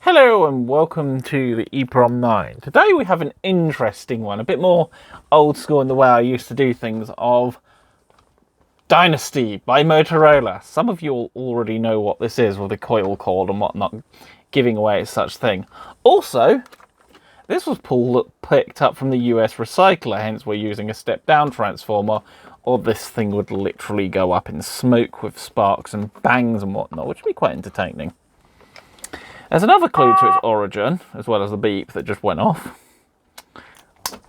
Hello and welcome to the EEPROM 9. Today we have an interesting one, a bit more old school in the way I used to do things, of Dynasty by Motorola. Some of you will already know what this is with the coil cord and whatnot, giving away such thing. Also, this was picked up from the US recycler, hence we're using a step-down transformer, or this thing would literally go up in smoke with sparks and bangs and whatnot, which would be quite entertaining. There's another clue to its origin, as well as the beep that just went off.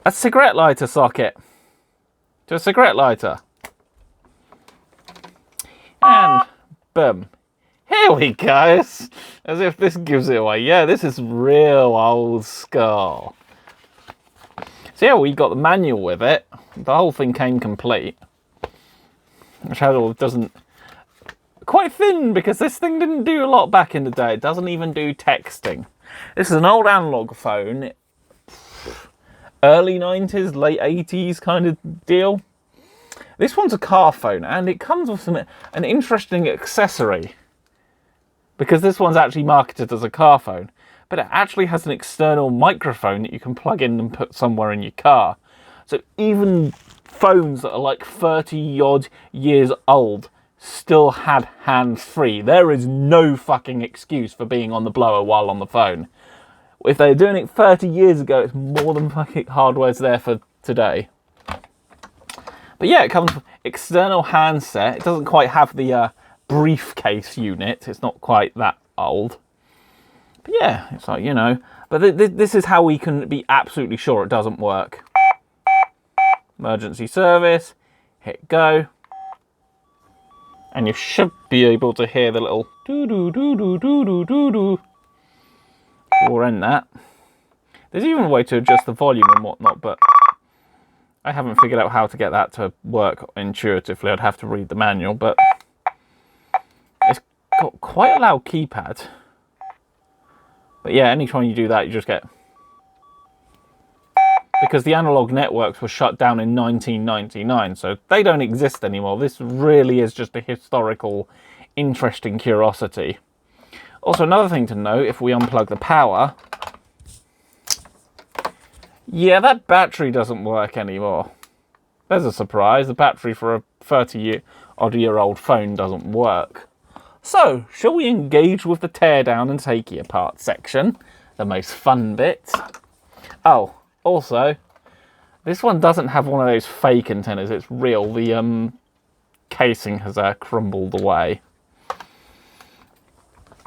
A cigarette lighter socket. To a cigarette lighter. And boom. Here we go. As if this gives it away. Yeah, this is real old school. So yeah, we got the manual with it. The whole thing came complete. Which doesn't... Quite thin, because this thing didn't do a lot back in the day. It doesn't even do texting. This is an old analog phone. Early 90s, late 80s kind of deal. This one's a car phone, and it comes with an interesting accessory. Because this one's actually marketed as a car phone. But it actually has an external microphone that you can plug in and put somewhere in your car. So even phones that are like 30-odd years old still had hands-free. There is no fucking excuse for being on the blower while on the phone. If they're doing it 30 years ago, it's more than fucking hardware's there for today. But yeah, it comes with external handset. It doesn't quite have the briefcase unit. It's not quite that old. But yeah, it's like, you know. But this is how we can be absolutely sure it doesn't work. Emergency service. Hit go. And you should be able to hear the little doo-doo-doo-doo-doo-doo-doo. Or in that. There's even a way to adjust the volume and whatnot, but I haven't figured out how to get that to work intuitively. I'd have to read the manual, but it's got quite a loud keypad. But yeah, anytime you do that, you just get... Because the analog networks were shut down in 1999, so they don't exist anymore. This really is just a historical, interesting curiosity. Also, another thing to note, if we unplug the power... Yeah, that battery doesn't work anymore. There's a surprise. The battery for a 30-odd-year-old phone doesn't work. So, shall we engage with the teardown and take it apart section? The most fun bit. Oh. Also, this one doesn't have one of those fake antennas, it's real. The casing has crumbled away.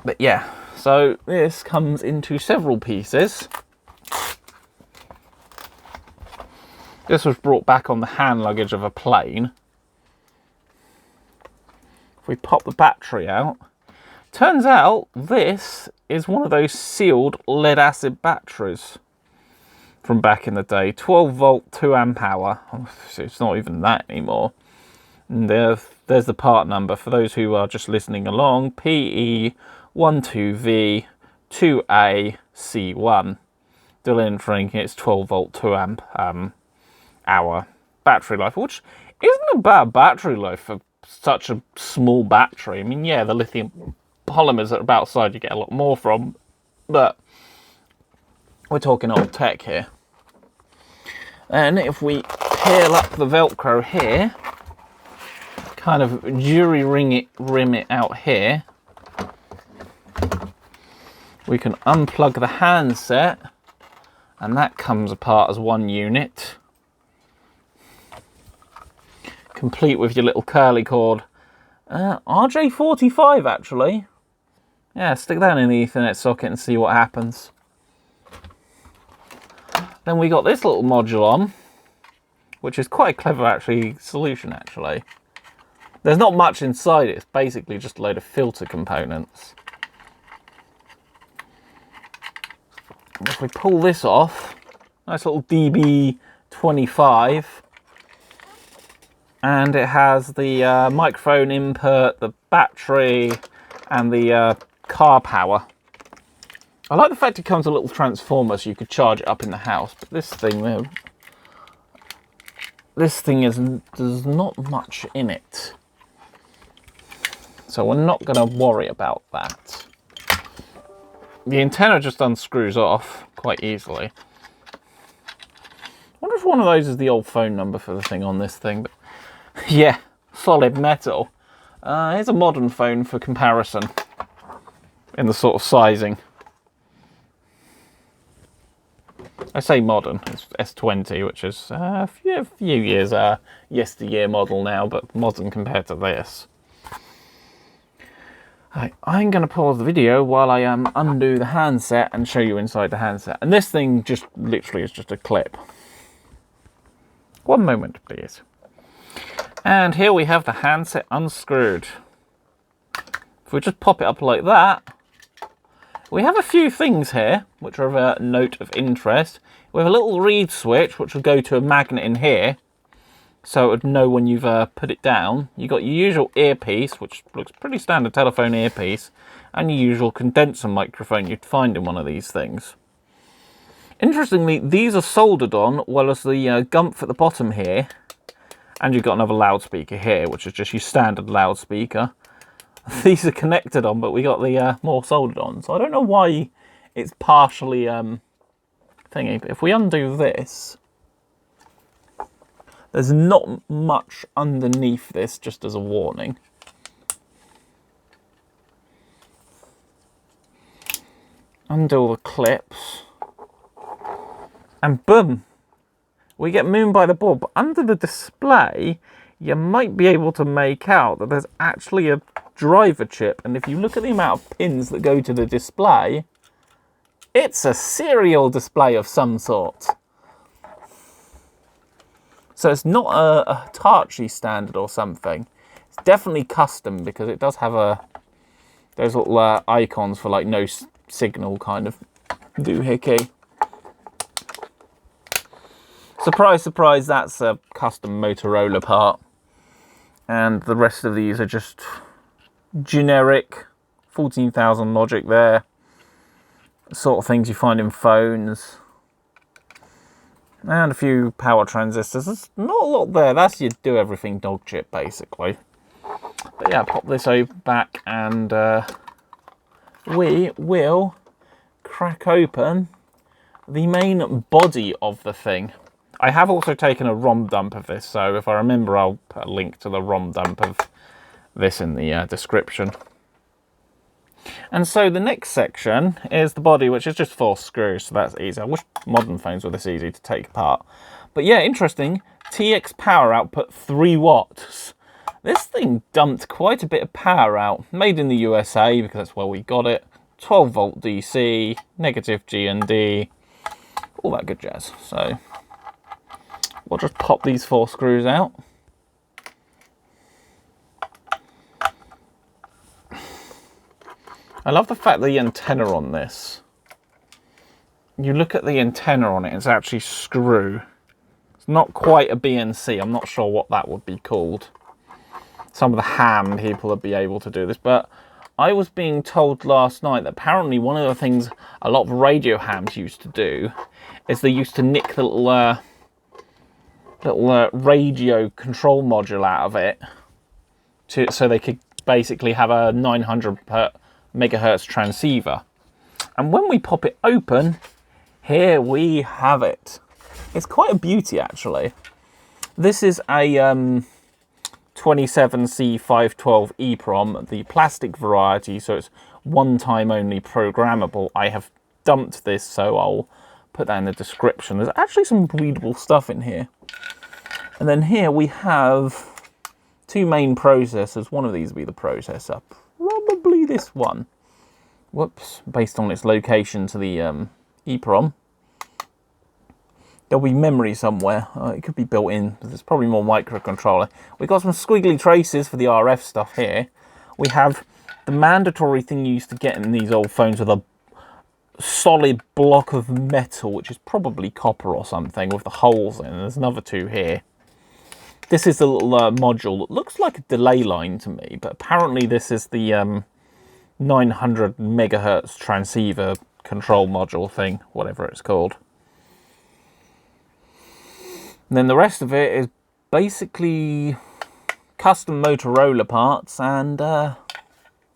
But yeah, so this comes into several pieces. This was brought back on the hand luggage of a plane. If we pop the battery out, turns out this is one of those sealed lead acid batteries from back in the day. 12 volt, 2 amp hour. It's not even that anymore. And there's the part number for those who are just listening along. PE12V2AC1. Delivering its 12 volt, 2 amp hour battery life, which isn't a bad battery life for such a small battery. I mean, yeah, the lithium polymers that are about size you get a lot more from, but we're talking old tech here. And if we peel up the Velcro here, kind of jury rim it out here, we can unplug the handset, and that comes apart as one unit. Complete with your little curly cord. RJ45 actually. Yeah, stick that in the Ethernet socket and see what happens. Then we got this little module on, which is quite a clever solution actually. There's not much inside it, it's basically just a load of filter components. If we pull this off, nice little DB25, and it has the microphone input, the battery, and the car power. I like the fact it comes with a little transformer so you could charge it up in the house, but this thing there's not much in it. So we're not going to worry about that. the antenna just unscrews off quite easily. I wonder if one of those is the old phone number for the thing on this thing. But yeah, solid metal. Here's a modern phone for comparison in the sort of sizing. I say modern, it's S20, which is a few years yesteryear model now, but modern compared to this. I'm going to pause the video while I undo the handset and show you inside the handset. And this thing just literally is just a clip. One moment, please. And here we have the handset unscrewed. If we just pop it up like that, we have a few things here which are of a note of interest. We have a little reed switch which will go to a magnet in here, so it would know when you've put it down. You've got your usual earpiece, which looks pretty standard telephone earpiece, and your usual condenser microphone you'd find in one of these things. Interestingly, these are soldered on, well as the gumph at the bottom here, and you've got another loudspeaker here, which is just your standard loudspeaker. These are connected on, but we got the more soldered on, so I don't know why it's partially thingy. But if we undo this, there's not much underneath this, just as a warning. Undo all the clips, and boom, we get Moon by the board. But under the display, you might be able to make out that there's actually a driver chip, and if you look at the amount of pins that go to the display, it's a serial display of some sort. So it's not a Hitachi standard or something. It's definitely custom, because it does have those little icons for like no signal kind of doohickey. Surprise, surprise, that's a custom Motorola part. And the rest of these are just generic 14,000 logic there. Sort of things you find in phones. And a few power transistors. There's not a lot there. That's your do everything dog chip, basically. But yeah, pop this back, and we will crack open the main body of the thing. I have also taken a ROM dump of this, so if I remember, I'll put a link to the ROM dump of this in the description. And so the next section is the body, which is just 4 screws, so that's easy. I wish modern phones were this easy to take apart. But yeah, interesting. TX power output 3 watts. This thing dumped quite a bit of power out. Made in the USA, because that's where we got it. 12 volt DC, negative G&D, all that good jazz. So we'll just pop these 4 screws out. I love the fact that the antenna on this, you look at the antenna on it, it's actually screw. It's not quite a BNC. I'm not sure what that would be called. Some of the ham people would be able to do this, but I was being told last night that apparently one of the things a lot of radio hams used to do is they used to nick the little radio control module out of it so they could basically have a 900 megahertz transceiver. And when we pop it open, here we have it. It's quite a beauty, actually. This is a 27C512 EEPROM, the plastic variety, so it's one time only programmable. I have dumped this, so I'll put that in the description. There's actually some readable stuff in here. And then here we have 2 main processors. One of these will be the processor. Probably this one. Whoops, based on its location to the EEPROM. There'll be memory somewhere. It could be built in, but it's probably more microcontroller. We've got some squiggly traces for the RF stuff here. We have the mandatory thing you used to get in these old phones with a solid block of metal, which is probably copper or something, with the holes in. There's another 2 here. This is the little module that looks like a delay line to me, but apparently this is the 900 megahertz transceiver control module thing, whatever it's called. And then the rest of it is basically custom Motorola parts, and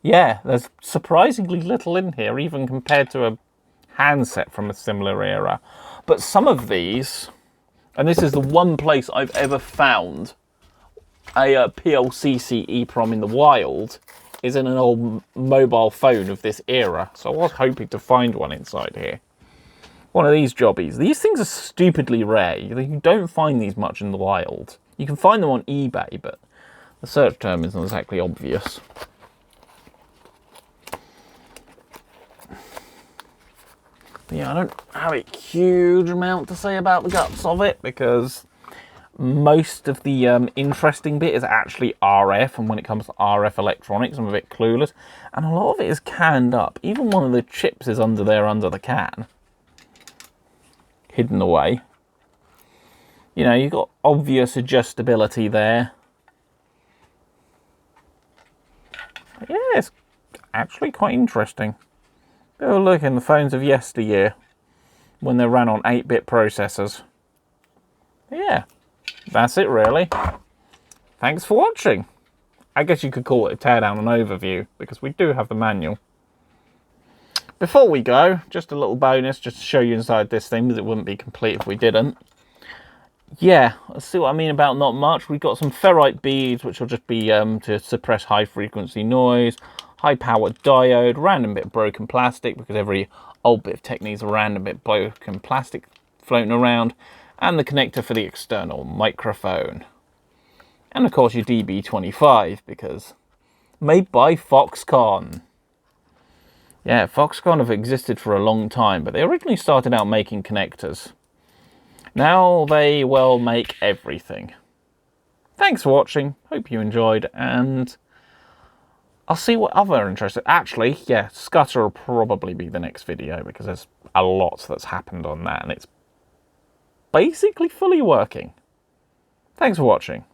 Yeah, there's surprisingly little in here, even compared to a handset from a similar era. But some of these, and this is the one place I've ever found a PLCC EEPROM in the wild, is in an old mobile phone of this era. So I was hoping to find one inside here. One of these jobbies. These things are stupidly rare. You don't find these much in the wild. You can find them on eBay, but the search term isn't exactly obvious. But yeah, I don't have a huge amount to say about the guts of it, because most of the interesting bit is actually RF, and when it comes to RF electronics, I'm a bit clueless. And a lot of it is canned up. Even one of the chips is under there, under the can. Hidden away. You know, you've got obvious adjustability there. But yeah, it's actually quite interesting. Go look in the phones of yesteryear, when they ran on 8-bit processors. Yeah. That's it, really. Thanks for watching. I guess you could call it a teardown and overview, because we do have the manual. Before we go, just a little bonus, just to show you inside this thing, because it wouldn't be complete if we didn't. Yeah, see what I mean about not much. We've got some ferrite beads, which will just be to suppress high-frequency noise, high-powered diode, random bit of broken plastic, because every old bit of tech needs a random bit of broken plastic floating around, and the connector for the external microphone. And of course your DB25, because made by Foxconn. Yeah, Foxconn have existed for a long time, but they originally started out making connectors. Now they, well, make everything. Thanks for watching, hope you enjoyed, and I'll see what other interesting... Actually, yeah, Scutter will probably be the next video, because there's a lot that's happened on that, and it's basically fully working. Thanks for watching.